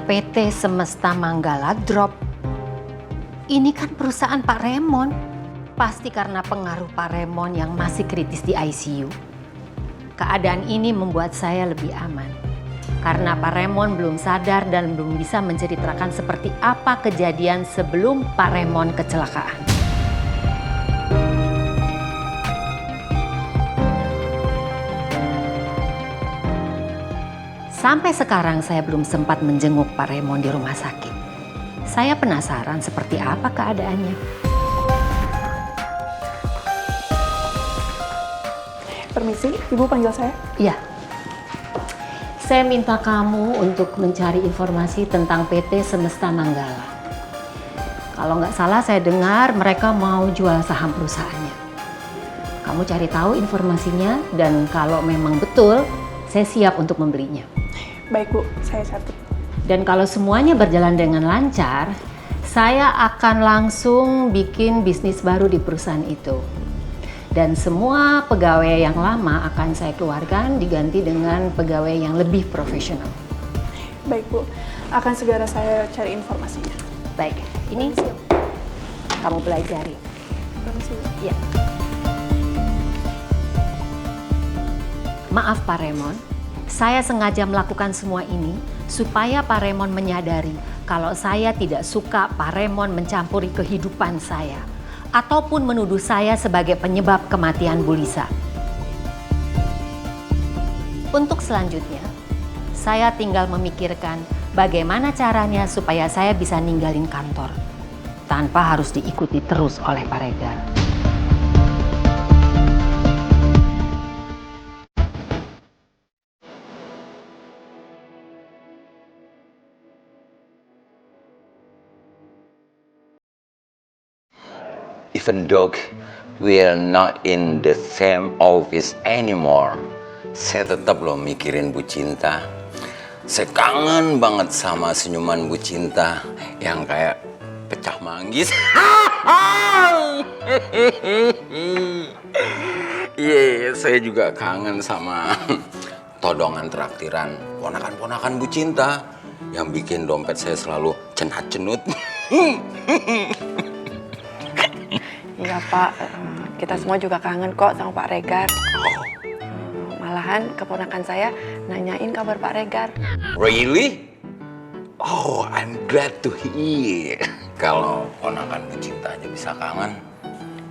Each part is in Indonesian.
PT Semesta Manggala drop. Ini kan perusahaan Pak Remon. Pasti karena pengaruh Pak Remon yang masih kritis di ICU. Keadaan ini membuat saya lebih aman. Karena Pak Remon belum sadar dan belum bisa menceritakan seperti apa kejadian sebelum Pak Remon kecelakaan. Sampai sekarang saya belum sempat menjenguk Pak Remon di rumah sakit. Saya penasaran seperti apa keadaannya. Permisi, Ibu panggil saya? Iya. Saya minta kamu untuk mencari informasi tentang PT Semesta Manggala. Kalau nggak salah saya dengar mereka mau jual saham perusahaannya. Kamu cari tahu informasinya dan kalau memang betul, saya siap untuk membelinya. Baik Bu, saya catat. Dan kalau semuanya berjalan dengan lancar, saya akan langsung bikin bisnis baru di perusahaan itu. Dan semua pegawai yang lama akan saya keluarkan diganti dengan pegawai yang lebih profesional. Baik Bu, akan segera saya cari informasinya. Baik, ini kamu pelajari. Permisi Bu. Ya. Maaf Pak Remon, saya sengaja melakukan semua ini supaya Pak Remon menyadari kalau saya tidak suka Pak Remon mencampuri kehidupan saya ataupun menuduh saya sebagai penyebab kematian Bu Lisa. Untuk selanjutnya, saya tinggal memikirkan bagaimana caranya supaya saya bisa ninggalin kantor tanpa harus diikuti terus oleh Pak Regar. Even though we are not in the same office anymore, saya tetap loh mikirin Bu Cinta. Saya kangen banget sama senyuman Bu Cinta yang kayak pecah manggis. Iya, saya juga kangen sama todongan traktiran ponakan-ponakan Bu Cinta yang bikin dompet saya selalu cenat-cenut. Iya Pak, kita semua juga kangen kok sama Pak Regar. Malahan keponakan saya nanyain kabar Pak Regar. Really? Oh, I'm glad to hear. Kalau ponakan Bu Cinta aja bisa kangen,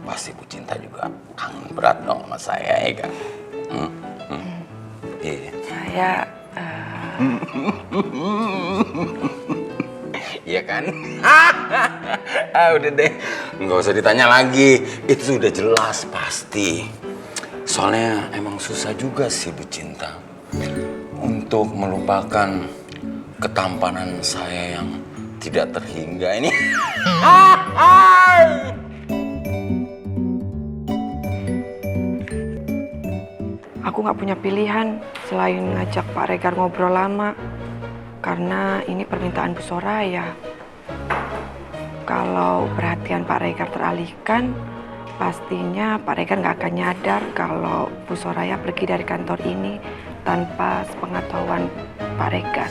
pasti Bu Cinta juga kangen berat dong sama saya, ya kan? Iya. Saya, Iya kan? Udah deh, nggak usah ditanya lagi. Itu sudah jelas pasti. Soalnya emang susah juga sih Bu Cinta untuk melupakan ketampanan saya yang tidak terhingga ini. aku nggak punya pilihan selain ngajak Pak Regar ngobrol lama. Karena ini permintaan Bu Soraya. Kalau perhatian Pak Regar teralihkan, pastinya Pak Regar nggak akan nyadar kalau Bu Soraya pergi dari kantor ini tanpa sepengetahuan Pak Regar.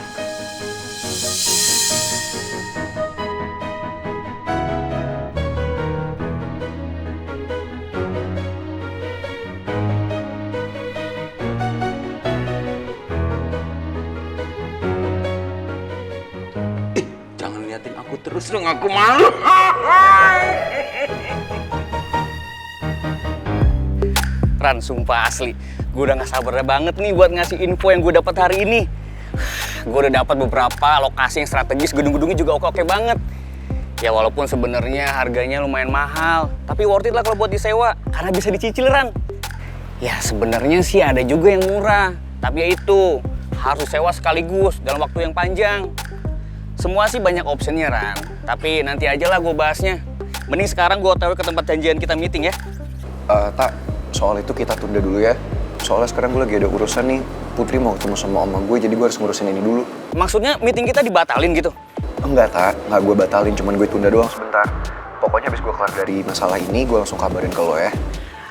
Jangan liatin aku terus dong, aku malu. Ran, sumpah asli, gue udah gak sabar banget nih buat ngasih info yang gue dapat hari ini. Gue udah dapat beberapa lokasi yang strategis, gedung-gedungnya juga oke-oke banget. Ya walaupun sebenarnya harganya lumayan mahal, tapi worth it lah kalau buat disewa, karena bisa dicicil, Ran. Ya sebenarnya sih ada juga yang murah, tapi ya itu harus sewa sekaligus dalam waktu yang panjang. Semua sih banyak optionnya, Ran, tapi nanti aja lah gue bahasnya. Mending sekarang gue otw ke tempat janjian kita meeting ya. Tak, soal itu kita tunda dulu ya. Soalnya sekarang gue lagi ada urusan nih. Putri mau ketemu sama oma gue, jadi gue harus ngurusin ini dulu. Maksudnya meeting kita dibatalin gitu? Enggak, Tak. Nggak gue batalin, cuman gue tunda doang sebentar. Pokoknya abis gue kelar dari masalah ini, gue langsung kabarin ke lo ya.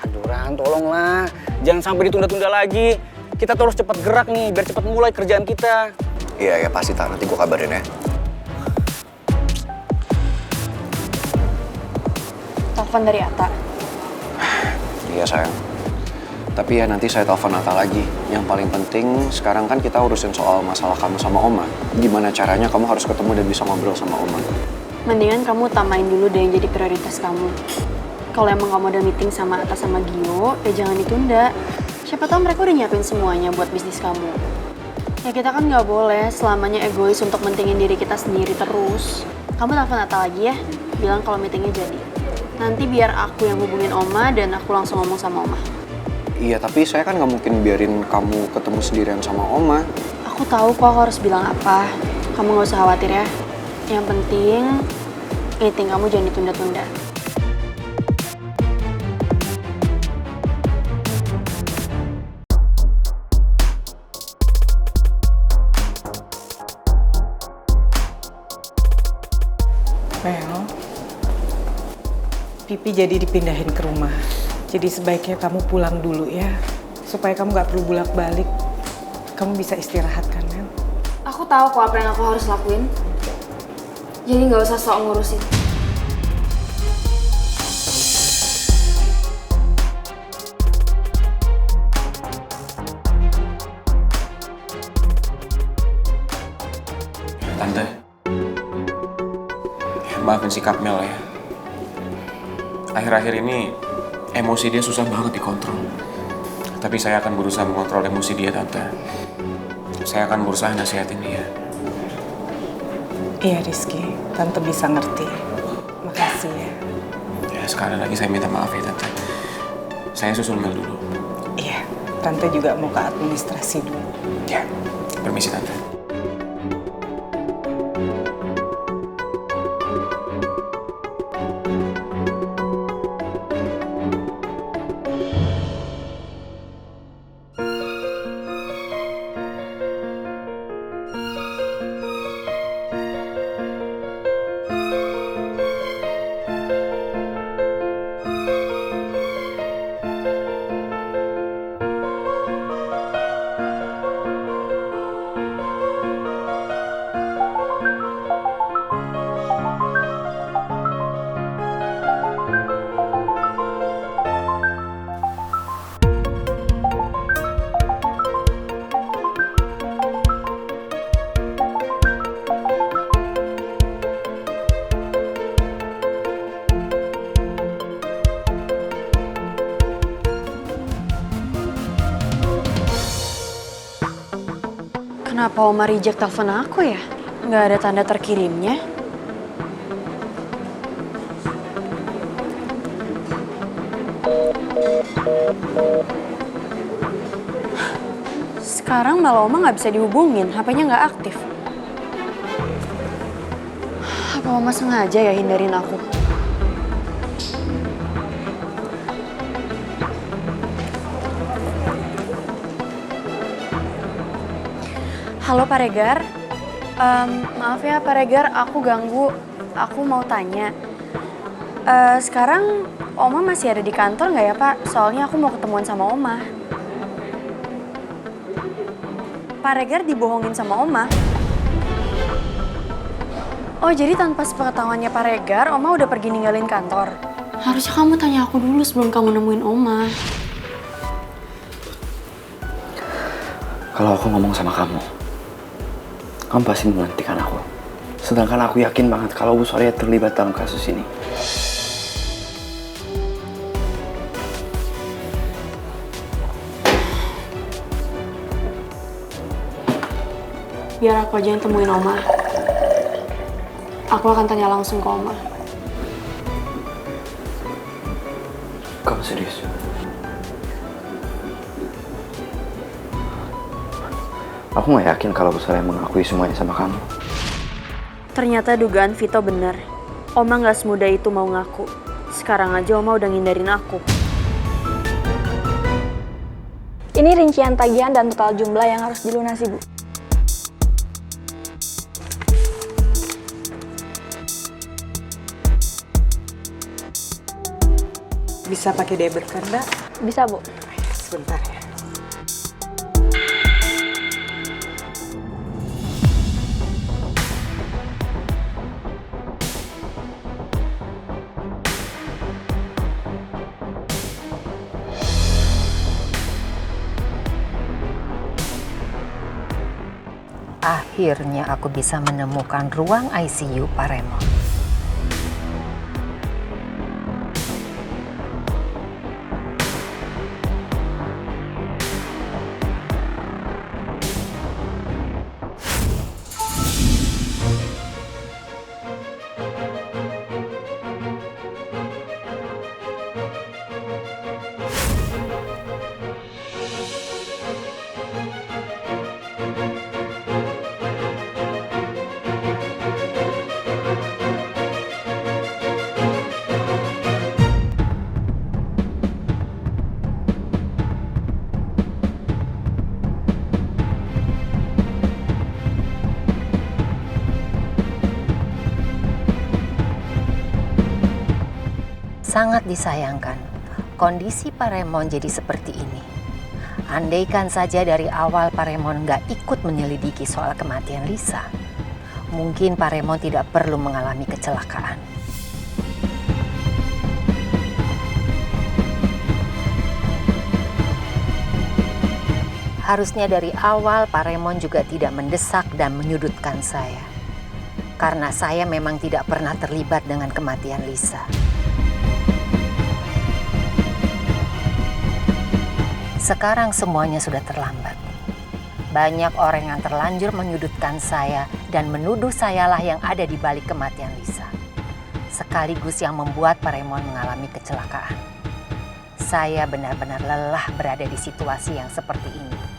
Aduh, Ran, tolonglah. Jangan sampai ditunda-tunda lagi. Kita terus cepat gerak nih, biar cepat mulai kerjaan kita. Iya, pasti tak. Nanti gue kabarin ya. Telepon dari Atta. Iya, sayang. Tapi ya nanti saya telepon Atta lagi. Yang paling penting sekarang kan kita urusin soal masalah kamu sama Oma. Gimana caranya kamu harus ketemu dan bisa ngobrol sama Oma. Mendingan kamu utamain dulu deh yang jadi prioritas kamu. Kalau emang kamu ada meeting sama Atta sama Gio, ya jangan ditunda. Siapa tahu mereka udah nyiapin semuanya buat bisnis kamu. Ya kita kan nggak boleh selamanya egois untuk mentingin diri kita sendiri terus. Kamu telepon Atta lagi ya, bilang kalau meetingnya jadi. Nanti biar aku yang hubungin Oma dan aku langsung ngomong sama Oma. Iya, tapi saya kan nggak mungkin biarin kamu ketemu sendirian sama Oma. Aku tahu kok aku harus bilang apa. Kamu nggak usah khawatir ya. Yang penting meeting kamu jangan ditunda-tunda. Mel, Pipi jadi dipindahin ke rumah. Jadi sebaiknya kamu pulang dulu ya, supaya kamu nggak perlu bolak-balik. Kamu bisa istirahat kan, Mel? Aku tahu kok apa yang aku harus lakuin. Jadi nggak usah sok ngurusin. Tante, maafin sikap Mel ya. Akhir-akhir ini emosi dia susah banget dikontrol. Tapi saya akan berusaha mengontrol emosi dia, Tante. Saya akan berusaha nasihatin dia. Iya, Rizky. Tante bisa ngerti. Makasih ya. Ya, sekali lagi saya minta maaf ya, Tante. Saya susul Mel dulu. Iya, Tante juga mau ke administrasi dulu. Ya, permisi, Tante. Kenapa Oma reject telepon aku ya? Nggak ada tanda terkirimnya. Sekarang malah Oma nggak bisa dihubungin, HP-nya nggak aktif. Apa Oma sengaja ya hindarin aku? Halo Pak Regar, maaf ya Pak Regar, aku ganggu. Aku mau tanya, sekarang Oma masih ada di kantor nggak ya Pak? Soalnya aku mau ketemuan sama Oma. Pak Regar dibohongin sama Oma? Oh jadi tanpa sepengetahuannya Pak Regar, Oma udah pergi ninggalin kantor? Harusnya kamu tanya aku dulu sebelum kamu nemuin Oma. Kalau aku ngomong sama kamu pasti menghentikan aku. Sedangkan aku yakin banget kalau Bu Soraya terlibat dalam kasus ini. Biar aku aja yang temuin Oma. Aku akan tanya langsung ke Oma. Kamu serius? Aku gak yakin kalau Bu Soraya mengakui semuanya sama kamu. Ternyata dugaan Vito benar. Oma nggak semudah itu mau ngaku. Sekarang aja Oma udah ngindarin aku. Ini rincian tagihan dan total jumlah yang harus dilunasi, Bu. Bisa pakai debit kan, Mbak? Bisa, Bu. Sebentar ya. Akhirnya aku bisa menemukan ruang ICU Pak Raymond. Sangat disayangkan, kondisi Pak Raymond jadi seperti ini. Andaikan saja dari awal Pak Raymond nggak ikut menyelidiki soal kematian Lisa, mungkin Pak Raymond tidak perlu mengalami kecelakaan. Harusnya dari awal Pak Raymond juga tidak mendesak dan menyudutkan saya. Karena saya memang tidak pernah terlibat dengan kematian Lisa. Sekarang semuanya sudah terlambat. Banyak orang yang terlanjur menyudutkan saya dan menuduh sayalah yang ada di balik kematian Lisa. Sekaligus yang membuat Pak Raymond mengalami kecelakaan. Saya benar-benar lelah berada di situasi yang seperti ini.